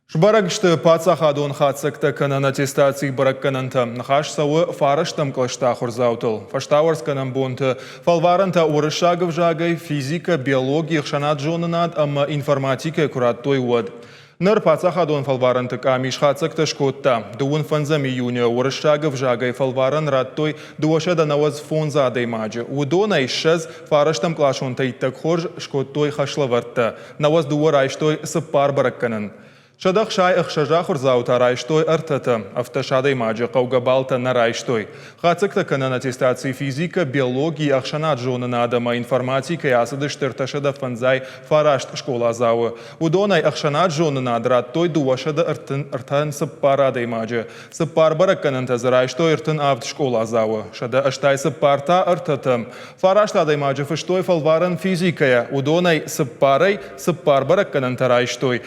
Шбарагшты пацахадун хацакта канан аттестации бараккананта. Нахаш сауы фарыштам клашта хурзаутыл. Фаштауарсканам бунты. Фалваранта урышагов жагай физика, биология хшанат жонанат, амма информатика кураттой уад. Ныр пацахадун фалваранты камиш хацакта шкотта. Дуун фанзам июня урышагов жагай фалваран раттой дуашада наваз фонза адаймаджи. Удона ишшаз фарыштам клашун тайттак хорж шкоттой хашлаварта. Наваз дуарайштой сыппар баракканан. Шадах шай ахшажа хурзаута райштой артата, автошадой маджа қаугабалта на райштой. Хацакта канан аттестации физика, биологии ахшанат жонана адама информатика ясады штырташада фанзай фарашт школа зауы. Удонай ахшанат жонана адраттой дуашада артан сыппарадай маджа. Сыппар бараккананта зарайштой артан авт школа зауы. Шада аштай сыппарта артата. Фарашт адай маджа фыштой фалваран физикая. Удонай сыппарай сыппар бараккананта райштой.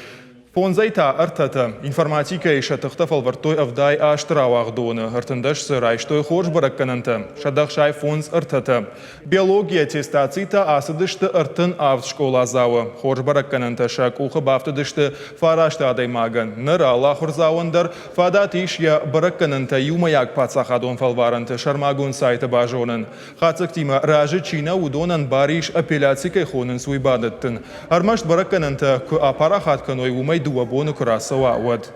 Фонзайта артата информатика и шатахтафал вартой авдай аштрауахдона артандаш сырайштой хорж бараккананта шадах шай фонз артата биология аттестацита асадышты артын авт школа зауы хорж бараккананта шак уха бафтадышты фарашта адаймаган ныра лахур зауандар фадат ишья бараккананта юмаяк пацахадон фалваранта шармагун сайта бажонан хацактима ражи чина удонан бариш апелляцикай хонын суйбадаттын армашт бараккананта ку апарахатканой умай дуабону красава уад.